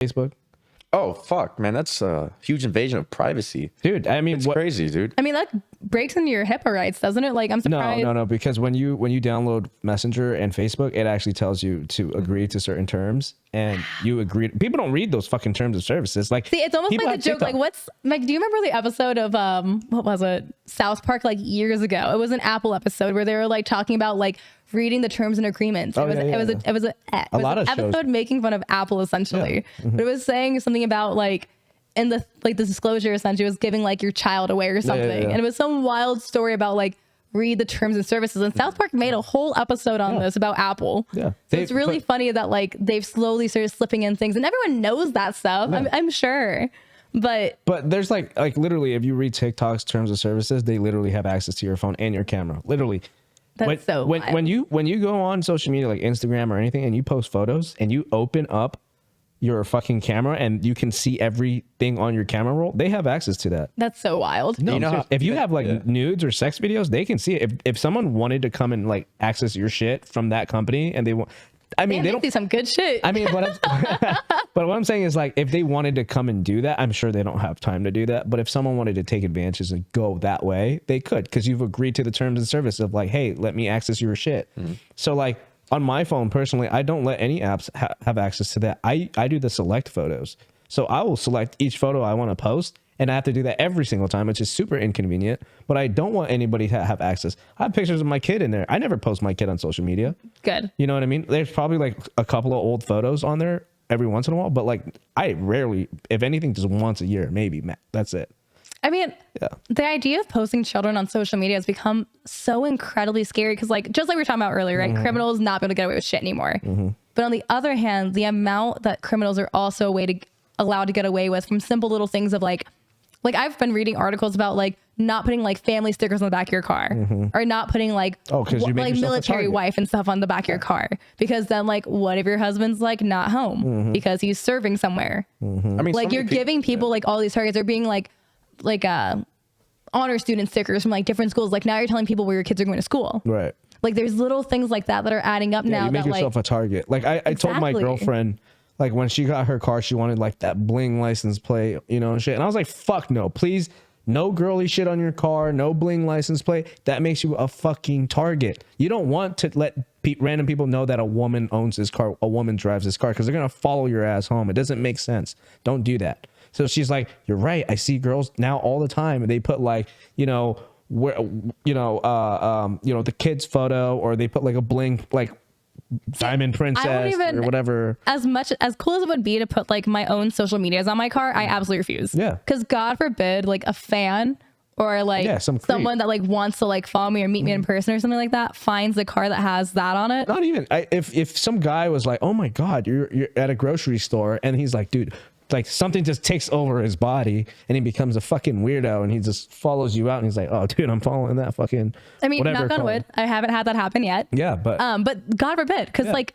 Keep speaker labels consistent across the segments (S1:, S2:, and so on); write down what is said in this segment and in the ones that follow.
S1: Facebook?
S2: Oh, fuck, man. That's a huge invasion of privacy.
S1: Dude, I mean,
S2: it's crazy, dude.
S3: I mean, that breaks into your HIPAA rights, doesn't it? Like, I'm surprised.
S1: No, because when you download Messenger and Facebook, it actually tells you to agree to certain terms, and you agree. People don't read those fucking terms of services. Like,
S3: see, it's almost like the joke.
S1: TikTok.
S3: Like, do you remember the episode of what was it? South Park, like years ago. It was an Apple episode where they were like talking about like reading the terms and agreements. It was an episode making fun of Apple essentially, but it was saying something about like. And the disclosure essentially was giving like your child away or something. And it was some wild story about like read the terms and services. And South Park made a whole episode on this about Apple. Yeah. So it's really funny that like they've slowly started slipping in things and everyone knows that stuff. Yeah. I'm sure. But
S1: there's like literally if you read TikTok's terms of services, they literally have access to your phone and your camera. Literally.
S3: That's
S1: when you go on social media like Instagram or anything and you post photos and you open up your fucking camera and you can see everything on your camera roll, they have access to that.
S3: That's so wild.
S1: No, you know if you have like nudes or sex videos, they can see it. If someone wanted to come and like access your shit from that company and they want, I mean, they don't
S3: do some good shit.
S1: I mean, but what I'm saying is like, if they wanted to come and do that, I'm sure they don't have time to do that. But if someone wanted to take advantages and go that way, they could, because you've agreed to the terms and service of like, hey, let me access your shit. So like, on my phone, personally, I don't let any apps have access to that. I do the select photos. So I will select each photo I want to post, and I have to do that every single time, which is super inconvenient. But I don't want anybody to have access. I have pictures of my kid in there. I never post my kid on social media.
S3: Good.
S1: You know what I mean? There's probably like a couple of old photos on there every once in a while, but like I rarely, if anything, just once a year, maybe. That's it.
S3: I mean, the idea of posting children on social media has become so incredibly scary because, like, just like we were talking about earlier, right? Criminals not be able to get away with shit anymore. But on the other hand, the amount that criminals are also allowed to get away with from simple little things of like I've been reading articles about like not putting like family stickers on the back of your car or not putting like like military wife and stuff on the back of your car, because then like what if your husband's like not home because he's serving somewhere? I mean, like you're giving people like all these targets are being like honor student stickers from like different schools. Like now you're telling people where your kids are going to school. Right. Like there's little things like that are adding up now.
S1: You make yourself a target. Like I told my girlfriend, like when she got her car, she wanted like that bling license plate, you know, and shit. And I was like, fuck no, please. No girly shit on your car. No bling license plate. That makes you a fucking target. You don't want to let random people know that a woman owns this car. A woman drives this car, because they're going to follow your ass home. It doesn't make sense. Don't do that. So she's like, you're right. I see girls now all the time, and they put like, the kid's photo, or they put like a bling, like diamond princess or whatever.
S3: As cool as it would be to put like my own social medias on my car, I absolutely refuse. Yeah. Because God forbid, like a fan or like someone that like wants to like follow me or meet me in person or something like that finds a car that has that on it.
S1: Not even if some guy was like, oh my God, you're at a grocery store, and he's like, dude, like something just takes over his body and he becomes a fucking weirdo and he just follows you out and he's like, oh dude, I'm following that fucking,
S3: I mean, knock on wood, I haven't had that happen yet.
S1: Yeah, but
S3: God forbid, because like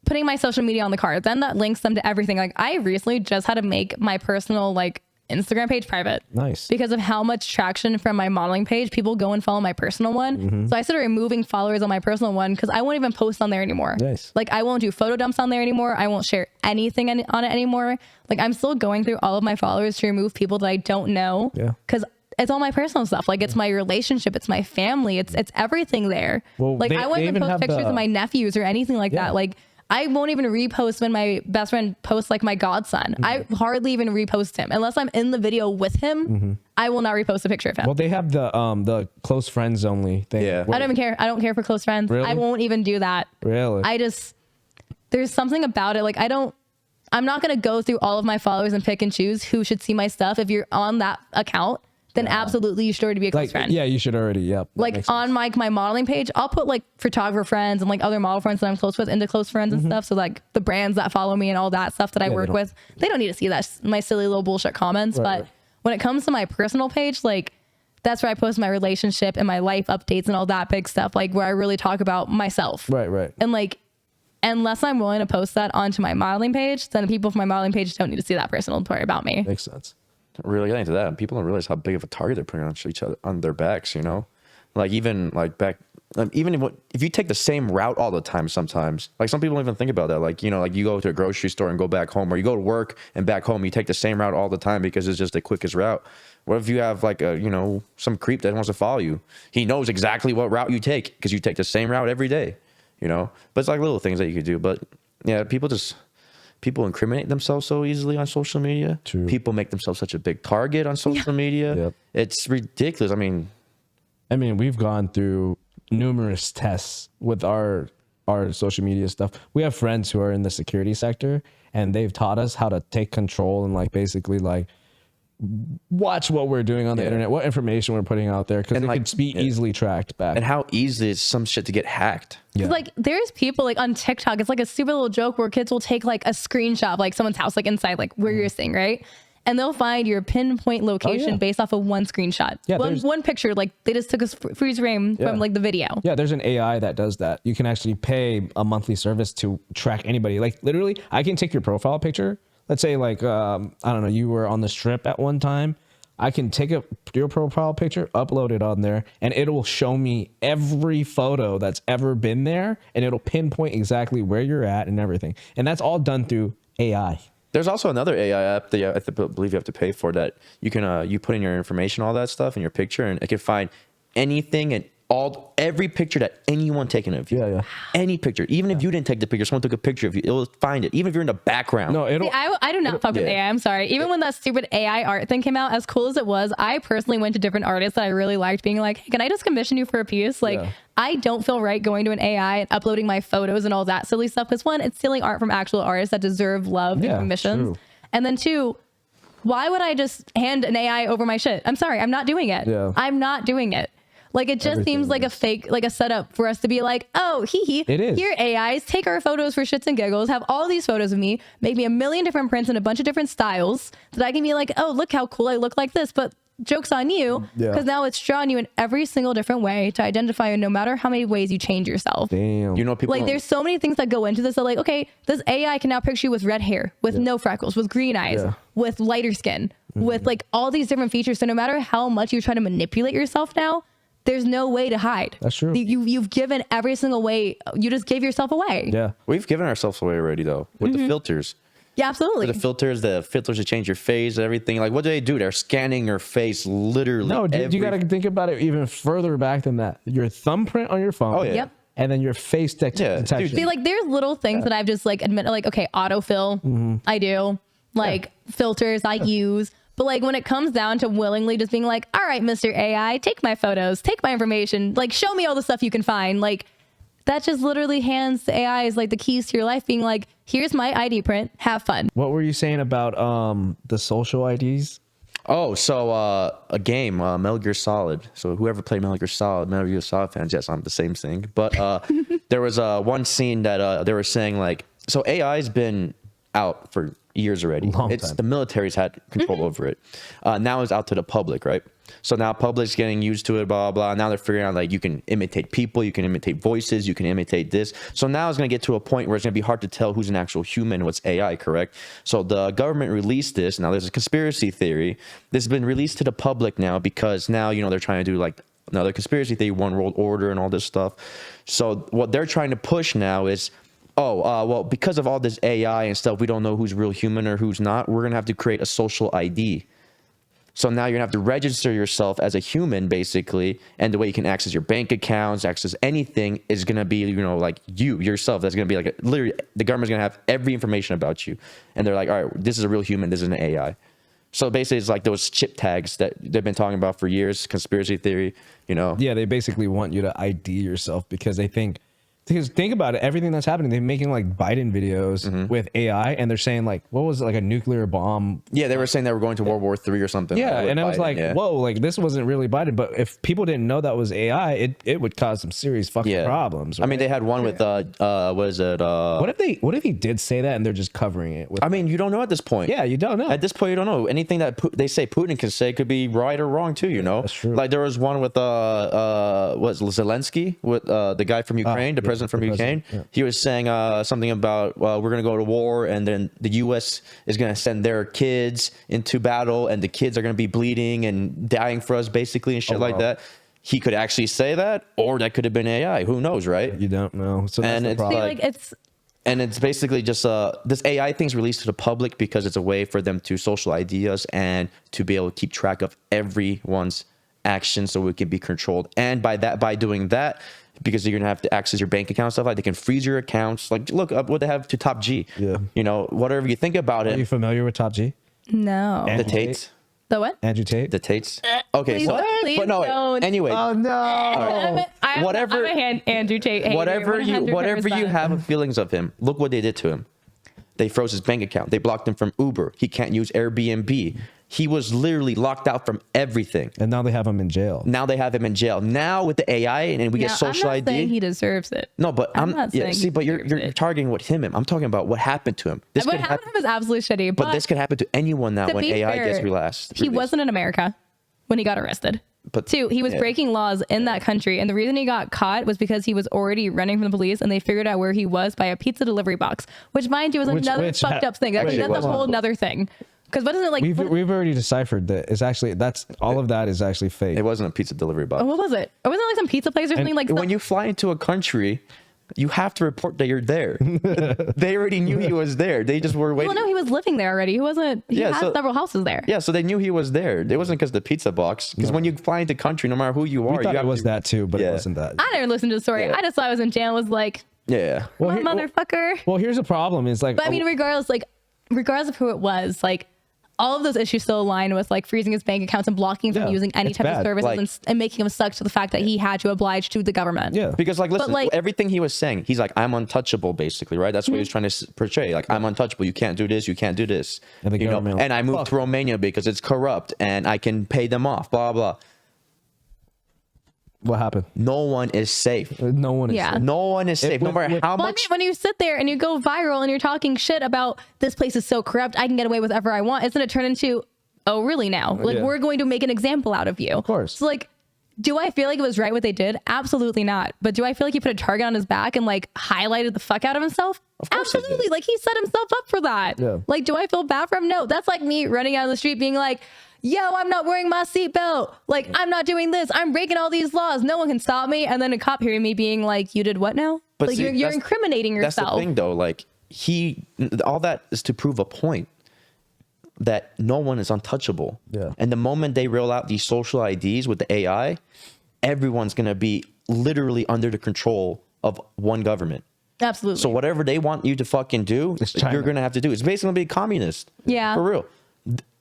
S3: putting my social media on the car, then that links them to everything. Like I recently just had to make my personal like Instagram page private.
S1: Nice.
S3: Because of how much traction from my modeling page, people go and follow my personal one. So I started removing followers on my personal one because I won't even post on there anymore.
S1: Nice.
S3: Like I won't do photo dumps on there anymore. I won't share anything on it anymore. Like I'm still going through all of my followers to remove people that I don't know. Yeah. Because it's all my personal stuff. Like it's my relationship, it's my family, it's everything there. Well, like I won't even post pictures of my nephews or anything like that. Like I won't even repost when my best friend posts like my godson. I hardly even repost him unless I'm in the video with him. I will not repost a picture of him.
S1: Well, they have the close friends only thing. Yeah.
S3: I don't even care. I don't care for close friends. Really? I won't even do that.
S1: Really?
S3: There's something about it. Like I'm not going to go through all of my followers and pick and choose who should see my stuff. If you're on that account, then absolutely you should already be a close friend.
S1: Yeah, you should already. Yep.
S3: Like on my modeling page, I'll put like photographer friends and like other model friends that I'm close with into close friends and stuff. So like the brands that follow me and all that stuff that I work with, they don't need to see that my silly little bullshit comments. But when it comes to my personal page, like that's where I post my relationship and my life updates and all that big stuff, like where I really talk about myself.
S1: Right.
S3: And like, unless I'm willing to post that onto my modeling page, then people from my modeling page don't need to see that personal story about me.
S1: Makes sense.
S2: Really getting into that, people don't realize how big of a target they're putting on each other, on their backs, you know, like even like back even if you take the same route all the time, sometimes, like some people don't even think about that. Like, like you go to a grocery store and go back home, or you go to work and back home, you take the same route all the time because it's just the quickest route. What if you have like some creep that wants to follow you? He knows exactly what route you take because you take the same route every day, But it's like little things that you could do. But yeah, people incriminate themselves so easily on social media.
S1: True.
S2: People make themselves such a big target on social media.
S1: Yep.
S2: It's ridiculous. I mean,
S1: we've gone through numerous tests with our social media stuff. We have friends who are in the security sector, and they've taught us how to take control and like basically like watch what we're doing on the internet, what information we're putting out there, because it could be easily tracked back.
S2: And how easy is some shit to get hacked?
S3: Yeah. Like there's people like on TikTok, it's like a stupid little joke where kids will take like a screenshot of like someone's house, like inside like where you're staying, right? And they'll find your pinpoint location based off of one screenshot. Yeah, one picture, like they just took a freeze frame from like the video.
S1: Yeah, there's an AI that does that. You can actually pay a monthly service to track anybody. Like literally, I can take your profile picture. Let's say like, I don't know, you were on the strip at one time. I can take your profile picture, upload it on there, and it will show me every photo that's ever been there, and it'll pinpoint exactly where you're at and everything. And that's all done through AI.
S2: There's also another AI app that I believe you have to pay for, that you can you put in your information, all that stuff, in your picture, and it can find anything and every picture that anyone taken of you.
S1: Yeah.
S2: Any picture, even if you didn't take the picture, someone took a picture of you, it will find it. Even if you're in the background.
S1: No,
S3: See, I do not fuck with AI. I'm sorry. Even when that stupid AI art thing came out, as cool as it was, I personally went to different artists that I really liked, being like, hey, can I just commission you for a piece? Like, I don't feel right going to an AI and uploading my photos and all that silly stuff. Because one, it's stealing art from actual artists that deserve love and commissions. True. And then two, why would I just hand an AI over my shit? I'm sorry. I'm not doing it. Yeah. I'm not doing it. Like, it just seems like a fake, like a setup for us to be like, oh,
S1: it is.
S3: Here AIs, take our photos for shits and giggles, have all these photos of me, make me a million different prints in a bunch of different styles that I can be like, oh, look how cool I look like this. But joke's on you, because now it's drawn you in every single different way to identify you, no matter how many ways you change yourself.
S1: Damn.
S2: People
S3: like, there's so many things that go into this. So like, okay, this AI can now picture you with red hair, with no freckles, with green eyes, with lighter skin, with like all these different features. So no matter how much you try to manipulate yourself now, there's no way to hide.
S1: That's true.
S3: You've given every single way. You just gave yourself away.
S1: Yeah.
S2: We've given ourselves away already, though, with the filters.
S3: Yeah, absolutely.
S2: The filters to change your face, everything. Like, what do? They're scanning your face literally.
S1: No, dude, you got to think about it even further back than that. Your thumbprint on your phone.
S2: Oh, yeah.
S3: Yep.
S1: And then your face detection.
S3: See, like, there's little things that I've just, like, admitted, like, okay, autofill, I do. Like, filters I use. But like when it comes down to willingly just being like, all right, Mr. AI, take my photos, take my information, like show me all the stuff you can find. Like that just literally hands the AIs like the keys to your life, being like, here's my ID print, have fun.
S1: What were you saying about the social IDs?
S2: Oh, so a game, Metal Gear Solid. So whoever played Metal Gear Solid fans, yes, I'm the same thing. But there was one scene that they were saying like, so AI's been out for years already. The military's had control over it. Now it's out to the public, right? So now public's getting used to it, blah, blah. Now they're figuring out like you can imitate people, you can imitate voices, you can imitate this. So now it's going to get to a point where it's going to be hard to tell who's an actual human, what's AI, correct? So the government released this. Now there's a conspiracy theory. This has been released to the public now because now, they're trying to do like another conspiracy theory, one world order and all this stuff. So what they're trying to push now is, well, because of all this AI and stuff, we don't know who's real human or who's not. We're going to have to create a social ID. So now you're going to have to register yourself as a human, basically. And the way you can access your bank accounts, access anything is going to be, like you, yourself. That's going to be like, literally, the government's going to have every information about you. And they're like, all right, this is a real human. This is an AI. So basically, it's like those chip tags that they've been talking about for years, conspiracy theory,
S1: Yeah, they basically want you to ID yourself because they think, because think about it, everything that's happening, they're making like Biden videos with AI, and they're saying like, what was it, like a nuclear bomb?
S2: Yeah, they were saying they were going to World War III or something.
S1: Yeah, and I was like, whoa, like this wasn't really Biden, but if people didn't know that was AI, it would cause some serious fucking problems. Right?
S2: I mean, they had one with what is it?
S1: What if he did say that and they're just covering it?
S2: I mean, you don't know at this point.
S1: Yeah, you don't know.
S2: At this point, you don't know. Anything that they say Putin can say could be right or wrong too.
S1: That's true.
S2: Like there was one with Zelensky, with the guy from Ukraine, the president from Ukraine. Yeah. He was saying something about, well, we're going to go to war, and then the U.S. is going to send their kids into battle, and the kids are going to be bleeding and dying for us, basically, and shit like that. he could actually say that, or that could have been AI. Who knows, right?
S1: You don't know. So that's
S2: And
S1: the
S2: it's
S1: problem.
S3: like it's
S2: And it's basically just this AI thing's released to the public because it's a way for them to social ideas and to be able to keep track of everyone's actions so it can be controlled. And by doing that, because you're gonna have to access your bank account and stuff like, they can freeze your accounts. Like, look up what they have to Top G.
S1: Yeah.
S2: You know, whatever you think about
S1: Are
S2: it.
S1: you familiar with Top G?
S3: no.
S2: The Tates.
S3: The what?
S1: Andrew Tate?
S2: The Tates. Okay,
S3: Please
S2: so
S3: please
S2: but no.
S3: don't.
S2: Anyway,
S1: no.
S2: Whatever-
S3: I'm a Andrew Tate hater,
S2: whatever you
S3: 100%.
S2: have of feelings of him, look what they did to him. They froze his bank account. They blocked him from Uber. He can't use Airbnb. He was literally locked out from everything.
S1: And now they have him in jail.
S2: Now they have him in jail. Now with the AI and we get social
S3: I'm not saying
S2: ID.
S3: he deserves it.
S2: No, but I'm
S3: not
S2: yeah,
S3: saying
S2: see,
S3: he
S2: but you're
S3: deserves it.
S2: targeting what him. I'm talking about what happened to him. This
S3: What
S2: could
S3: happened to him is absolutely shitty.
S2: but this could happen to anyone now
S3: to
S2: when
S3: be
S2: AI
S3: fair,
S2: gets relaxed.
S3: He wasn't in America when he got arrested.
S2: But
S3: 2, he was
S2: yeah.
S3: breaking laws in that country, and the reason he got caught was because he was already running from the police, and they figured out where he was by a pizza delivery box, which, mind you, was another fucked up thing. That's a whole another thing. Because what is it like?
S1: We've already deciphered that it's actually all of that is actually fake.
S2: It wasn't a pizza delivery box.
S3: What was it? Or wasn't it like some pizza place or something like?
S2: When you fly into a country, you have to report that you're there. They already knew he was there. They just were waiting.
S3: Well, no, he was living there already. He wasn't. He had several houses there.
S2: Yeah, so they knew he was there. It wasn't because of the pizza box. Because when you fly into country, no matter who you are,
S1: We thought
S2: you
S1: it was that too, but it wasn't that.
S3: I never listened to the story.
S2: Yeah.
S3: I just saw I was in jail. And was like,
S2: Yeah.
S1: Well,
S3: motherfucker.
S1: Well, here's the problem: is like,
S3: But I mean, regardless of who it was, like, all of those issues still align with like freezing his bank accounts and blocking him from using any
S1: it's
S3: type of
S1: bad.
S3: services
S2: Like-
S3: and making him stuck to the fact that he had to oblige to the government.
S1: yeah,
S2: Because listen,
S3: like-
S2: everything he was saying, he's like, I'm untouchable, basically, right? That's what he was trying to portray. Like, I'm untouchable. You can't do this. You can't do this.
S1: And the
S2: you know?
S1: government-
S2: And I moved to Romania because it's corrupt and I can pay them off. Blah blah.
S1: what happened?
S2: No one is safe.
S1: No one is.
S3: Yeah.
S1: safe.
S2: No one is safe. No matter how
S3: Well, I
S2: much.
S3: mean, when you sit there and you go viral and you're talking shit about this place is so corrupt, I can get away with whatever I want, isn't it turn into, oh, really now? Like,
S1: Yeah.
S3: we're going to make an example out of you. Of
S1: course.
S3: So, like, do I feel like it was right what they did? Absolutely not. But do I feel like he put a target on his back and, like, highlighted the fuck out of himself?
S2: course he did.
S3: Absolutely. Like, he set himself up for that.
S1: Yeah.
S3: Like, do I feel bad for him? No. That's like me running out of the street being like, yo, I'm not wearing my seatbelt. Like, I'm not doing this. I'm breaking all these laws. No one can stop me. And then a cop hearing me being like, you did what now?
S2: But
S3: like,
S2: see,
S3: you're
S2: that's-
S3: incriminating
S2: That's
S3: yourself.
S2: the thing, though. Like, all that is to prove a point that no one is untouchable.
S1: Yeah.
S2: And the moment they roll out these social IDs with the AI, everyone's going to be literally under the control of one government.
S3: Absolutely.
S2: So whatever they want you to fucking do,
S1: It's China.
S2: you're going to have to do. It's basically going to be communist.
S3: Yeah.
S2: For real.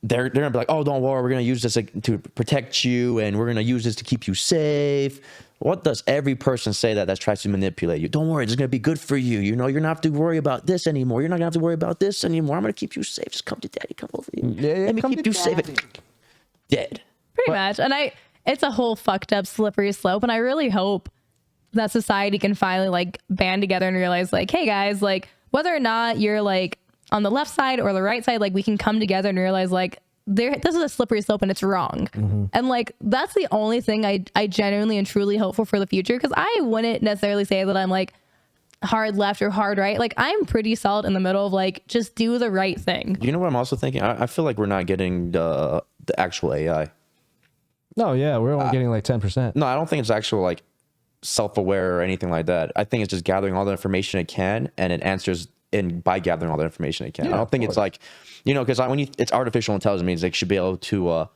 S2: They're going to be like, oh, don't worry. We're going to use this to protect you. And we're going to use this to keep you safe. What does every person say that tries to manipulate you? Don't worry. It's going to be good for you. You know, you're not going to have to worry about this anymore. You're not going to have to worry about this anymore. I'm going to keep you safe. Just come to daddy. Come over here.
S1: Yeah,
S2: Let me
S1: come
S2: keep
S1: to
S2: you safe.
S1: daddy.
S2: Dead.
S3: Pretty much. And it's a whole fucked up slippery slope. And I really hope that society can finally like band together and realize like, hey guys, like whether or not you're like on the left side or the right side, like we can come together and realize like this is a slippery slope and it's wrong. And like, that's the only thing I genuinely and truly hope for the future. Cause I wouldn't necessarily say that I'm like hard left or hard right. Like I'm pretty solid in the middle of like, just do the right thing.
S2: You know what I'm also thinking? I feel like we're not getting the actual AI.
S1: No, yeah, we're only getting like 10%.
S2: No, I don't think it's actual like self-aware or anything like that. I think it's just gathering all the information it can, and it answers by gathering all the information it can.
S1: Yeah,
S2: I don't think it's like, you know, because when it's artificial intelligence, means they should be able to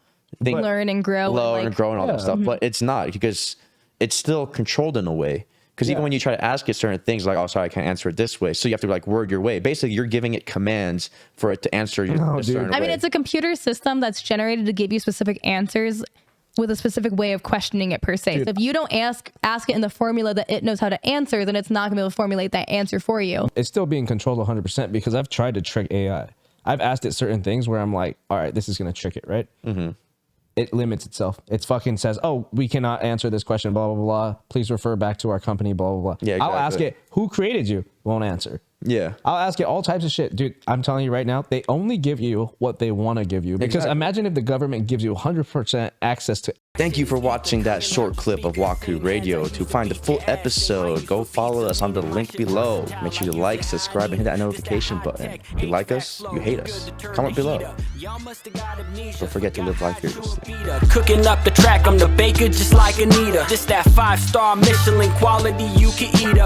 S2: think,
S3: Learn and grow.
S2: learn,
S3: and,
S2: and grow, and all that
S1: Yeah.
S2: stuff. But it's not, because it's still controlled in a way. Because even when you try to ask it certain things, like, oh, sorry, I can't answer it this way. So you have to like word your way. Basically, you're giving it commands for it to answer you
S1: No,
S2: a certain
S1: dude.
S3: I mean,
S2: way.
S3: it's a computer system that's generated to give you specific answers with a specific way of questioning it per se.
S1: Dude.
S3: So if you don't ask it in the formula that it knows how to answer, then it's not gonna be able to formulate that answer for you.
S1: It's still being controlled 100% because I've tried to trick AI. I've asked it certain things where I'm like, all right, this is going to trick it, right? Mm-hmm. It limits itself. It fucking says, oh, we cannot answer this question, blah, blah, blah. Please refer back to our company, blah, blah, blah.
S2: Yeah,
S1: I'll ask
S2: exactly.
S1: it, who created you? won't answer.
S2: Yeah.
S1: I'll ask you all types of shit. Dude, I'm telling you right now, they only give you what they want to give you. Because imagine if the government gives you 100% access to.
S2: Thank you for watching that short clip of WakuRadio. To find the full episode, go follow us on the link below. Make sure you like, subscribe, and hit that notification button. If you like us, you hate us. Comment below. Don't forget to live life fearlessly.
S4: Cooking up the track, I'm the baker just like Anita. Just that 5-star Michelin quality you can eat up.